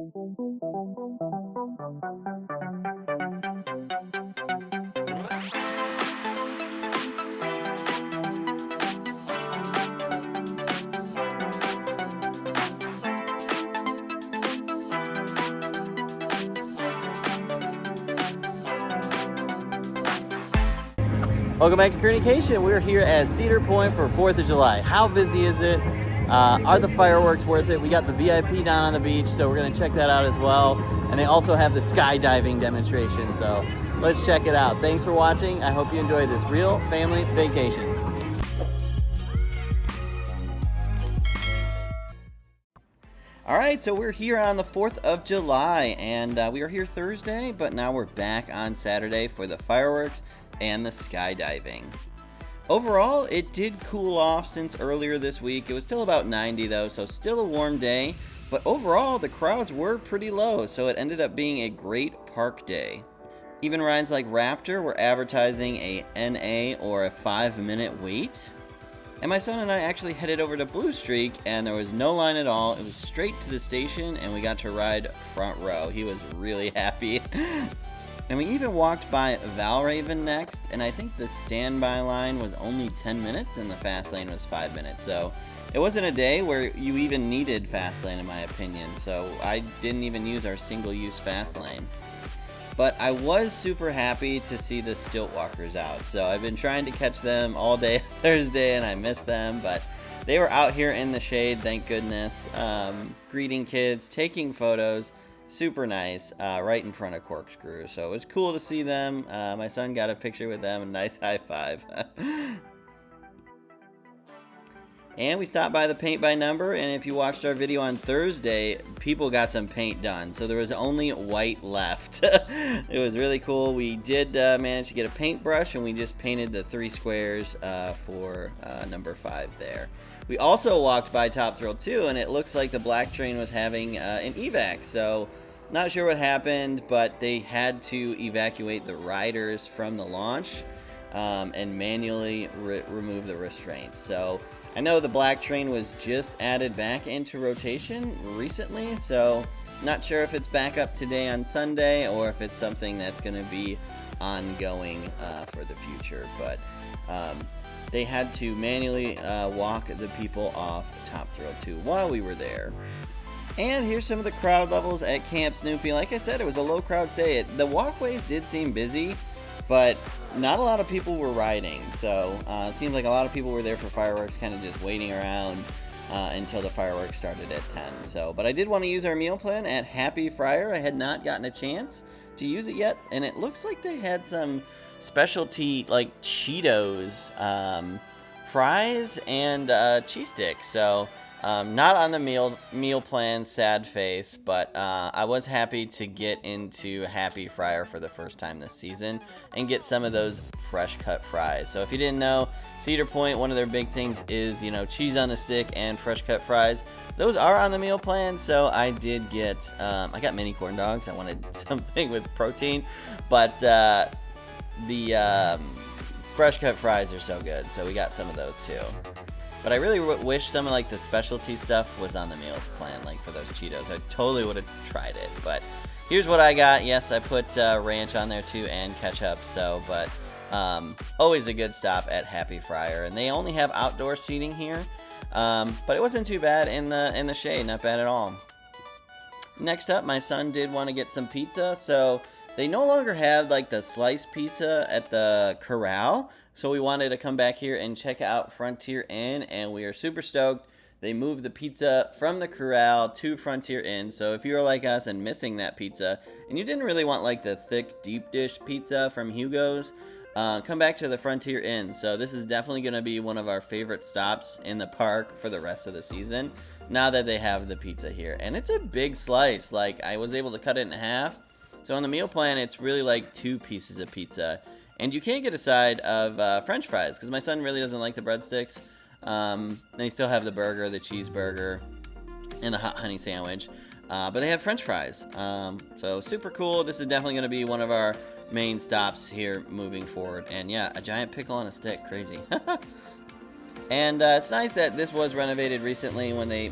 Welcome back to Kerney-cation. We're here at Cedar Point for 4th of July. How busy is it? Are the fireworks worth it? We got the VIP down on the beach, so we're gonna check that out as well. And they also have the skydiving demonstration, so let's check it out. Thanks for watching. I hope you enjoy this real family vacation. All right, so we're here on the 4th of July, and we were here Thursday, but now we're back on Saturday for the fireworks and the skydiving. Overall, it did cool off since earlier this week. It was still about 90 though, so still a warm day, but overall the crowds were pretty low, so it ended up being a great park day. Even rides like Raptor were advertising a NA or a 5-minute wait. And my son and I actually headed over to Blue Streak, and there was no line at all. It was straight to the station, and we got to ride front row. He was really happy. And we even walked by Valravn next, and I think the standby line was only 10 minutes and the fast lane was 5 minutes. So it wasn't a day where you even needed fast lane in my opinion. So I didn't even use our single-use fast lane. But I was super happy to see the stilt walkers out. So I've been trying to catch them all day Thursday and I missed them, but they were out here in the shade, thank goodness, greeting kids, taking photos. Super nice, right in front of Corkscrew. So it was cool to see them. My son got a picture with them, a nice high five. And we stopped by the paint by number, and if you watched our video on Thursday, people got some paint done. So there was only white left. It was really cool. We did manage to get a paintbrush, and we just painted the 3 squares for number 5 there. We also walked by Top Thrill 2, and it looks like the Black Train was having an evac. So not sure what happened, but they had to evacuate the riders from the launch and manually remove the restraints. So I know the Black Train was just added back into rotation recently, so not sure if it's back up today on Sunday or if it's something that's going to be ongoing for the future. But they had to manually walk the people off Top Thrill 2 while we were there. And here's some of the crowd levels at Camp Snoopy. Like I said, it was a low crowd stay. The walkways did seem busy, but not a lot of people were riding. So it seems like a lot of people were there for fireworks, kind of just waiting around until the fireworks started at 10. So, but I did want to use our meal plan at Happy Friar. I had not gotten a chance to use it yet, and it looks like they had some specialty like Cheetos, fries, and cheese sticks. So not on the meal plan, sad face, but I was happy to get into Happy Friar for the first time this season and get some of those fresh cut fries. So if you didn't know, Cedar Point, one of their big things is, you know, cheese on a stick and fresh cut fries. Those are on the meal plan, so I did get, I got mini corn dogs. I wanted something with protein, but the fresh cut fries are so good, so we got some of those too. But I really wish some of like the specialty stuff was on the meal plan, like for those Cheetos. I totally would have tried it. But here's what I got. Yes, I put ranch on there too and ketchup. So, but always a good stop at Happy Friar. And they only have outdoor seating here, but it wasn't too bad in the shade. Not bad at all. Next up, my son did want to get some pizza, so they no longer have like the sliced pizza at the corral. So we wanted to come back here and check out Frontier Inn, and we are super stoked. They moved the pizza from the corral to Frontier Inn. So if you're like us and missing that pizza, and you didn't really want like the thick deep dish pizza from Hugo's, come back to the Frontier Inn. So this is definitely going to be one of our favorite stops in the park for the rest of the season, now that they have the pizza here. And it's a big slice. Like, I was able to cut it in half. So on the meal plan, it's really like 2 pieces of pizza. And you can't get a side of French fries, because my son really doesn't like the breadsticks. And they still have the burger, the cheeseburger, and the hot honey sandwich. But they have French fries. So super cool. This is definitely going to be one of our main stops here moving forward. And yeah, a giant pickle on a stick. Crazy. And it's nice that this was renovated recently when they,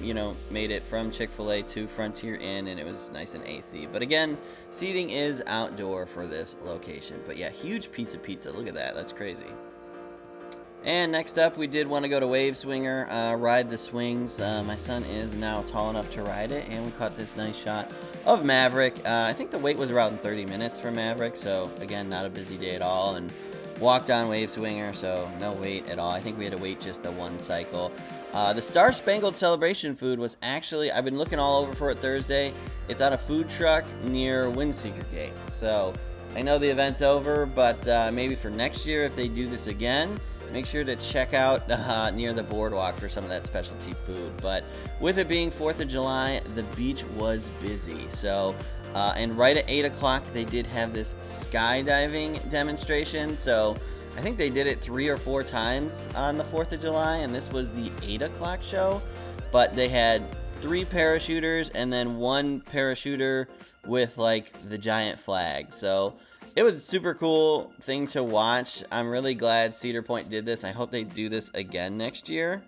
made it from Chick-fil-A to Frontier Inn, and it was nice and AC. But again, seating is outdoor for this location. But yeah, huge piece of pizza. Look at that. That's crazy. And next up, we did want to go to Wave Swinger, ride the swings. My son is now tall enough to ride it, and we caught this nice shot of Maverick. I think the wait was around 30 minutes for Maverick, so again, not a busy day at all. And walked on Wave Swinger, so no wait at all. I think we had to wait just the one cycle. The Star-Spangled Celebration food was actually, I've been looking all over for it Thursday. It's on a food truck near Windseeker Gate. So I know the event's over, but maybe for next year, if they do this again, make sure to check out near the boardwalk for some of that specialty food. But with it being 4th of July, the beach was busy. So, and right at 8 o'clock, they did have this skydiving demonstration. So I think they did it 3 or 4 times on the 4th of July, and this was the 8 o'clock show. But they had 3 parachuters and then 1 parachuter with like the giant flag. So it was a super cool thing to watch. I'm really glad Cedar Point did this. I hope they do this again next year.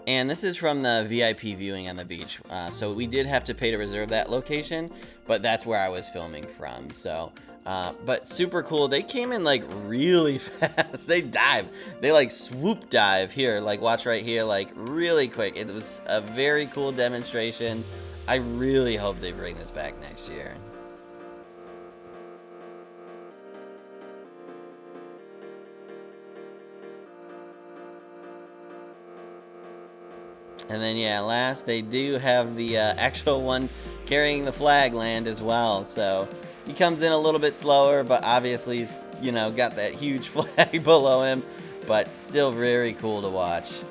And this is from the VIP viewing on the beach. So we did have to pay to reserve that location, but that's where I was filming from. So, but super cool. They came in like really fast. They dive. They like swoop dive here. Like watch right here, like really quick. It was a very cool demonstration. I really hope they bring this back next year. And then, yeah, last, they do have the actual one carrying the flag land as well. So he comes in a little bit slower, but obviously he's, got that huge flag below him. But still very cool to watch.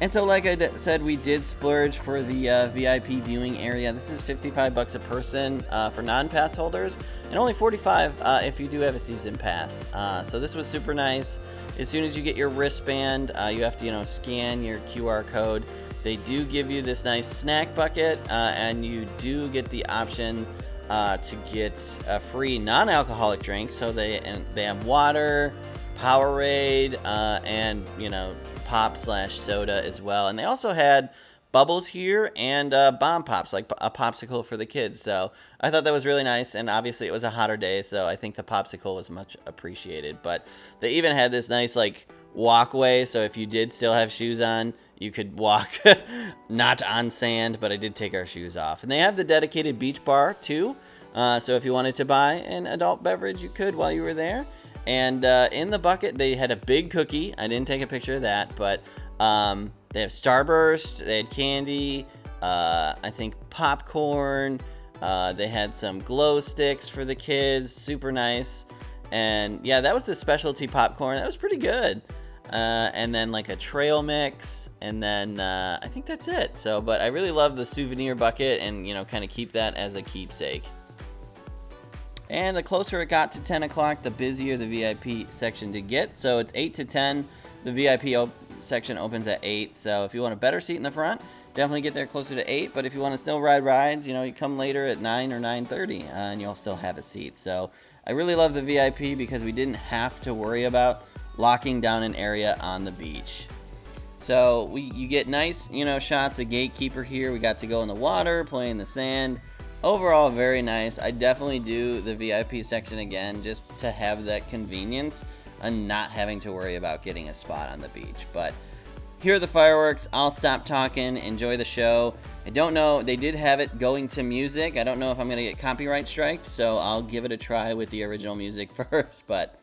And so, like I said, we did splurge for the VIP viewing area. This is $55 a person for non-pass holders, and only $45 if you do have a season pass. So this was super nice. As soon as you get your wristband, you have to, scan your QR code. They do give you this nice snack bucket, and you do get the option to get a free non-alcoholic drink. So they have water, Powerade, and pop/soda as well. And they also had bubbles here and bomb pops, like a popsicle for the kids. So I thought that was really nice, and obviously it was a hotter day, so I think the popsicle was much appreciated. But they even had this nice like walkway, so if you did still have shoes on, you could walk not on sand, but I did take our shoes off. And they have the dedicated beach bar too, so if you wanted to buy an adult beverage, you could while you were there. And in the bucket, they had a big cookie. I didn't take a picture of that, but they have Starburst, they had candy, I think popcorn, they had some glow sticks for the kids, super nice. And yeah, that was the specialty popcorn. That was pretty good. And then like a trail mix, and then I think that's it. So, but I really love the souvenir bucket, and kind of keep that as a keepsake. And the closer it got to 10 o'clock, the busier the VIP section did get. So it's 8 to 10. The VIP section opens at 8. So if you want a better seat in the front, definitely get there closer to 8. But if you want to still ride rides, you come later at 9 or 9:30, and you'll still have a seat. So I really love the VIP because we didn't have to worry about locking down an area on the beach. So you get nice, shots of Gatekeeper here. We got to go in the water, play in the sand. Overall, very nice. I definitely do the VIP section again just to have that convenience and not having to worry about getting a spot on the beach. But here are the fireworks. I'll stop talking. Enjoy the show. I don't know. They did have it going to music. I don't know if I'm going to get copyright strikes, so I'll give it a try with the original music first. But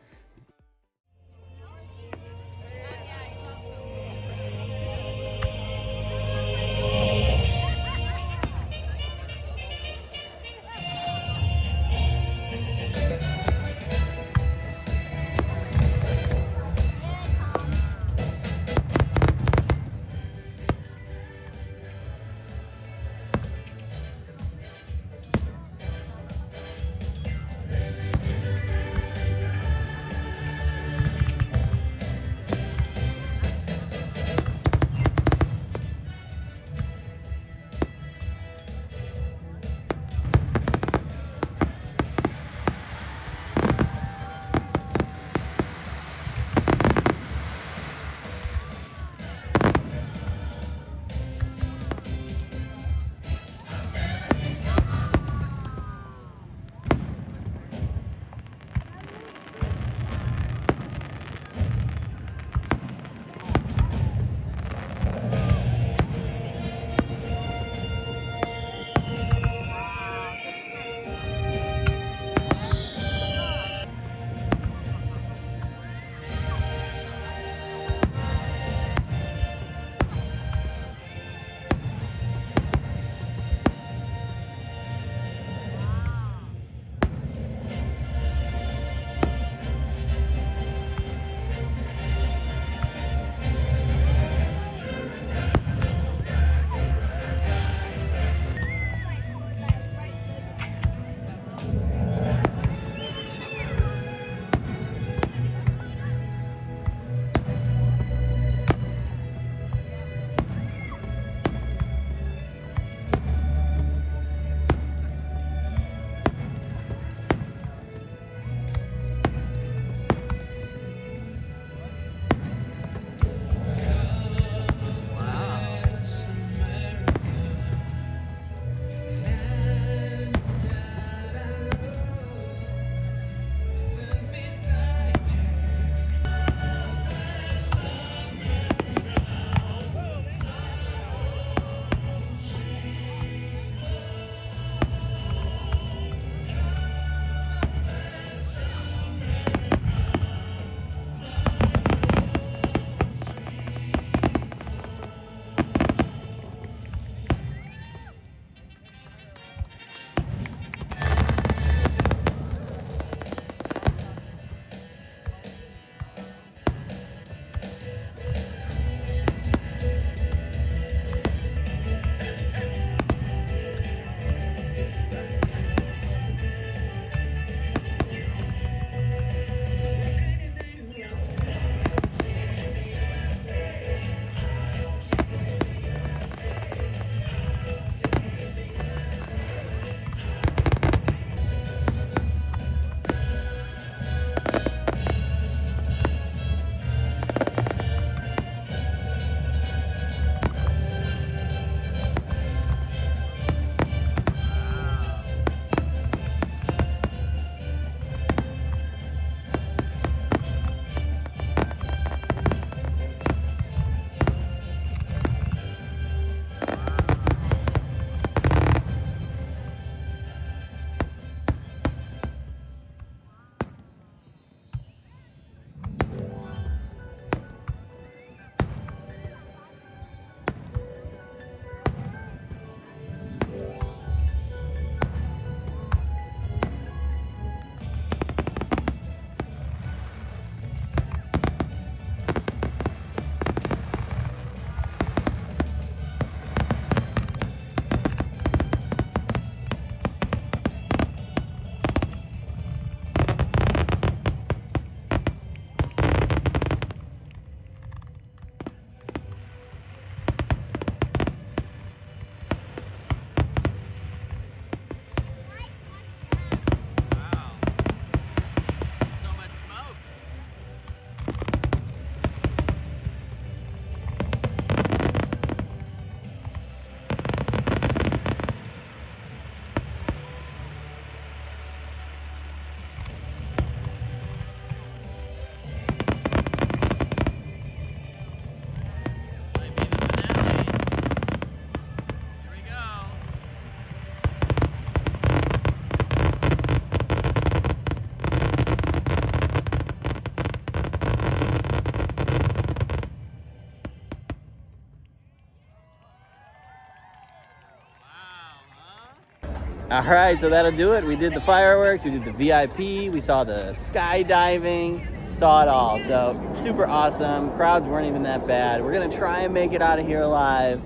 All right, so that'll do it. We did the fireworks, we did the VIP, we saw the skydiving, saw it all. So super awesome. Crowds weren't even that bad. We're gonna try and make it out of here alive.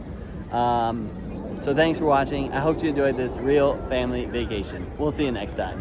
So thanks for watching. I hope you enjoyed this real family vacation. We'll see you next time.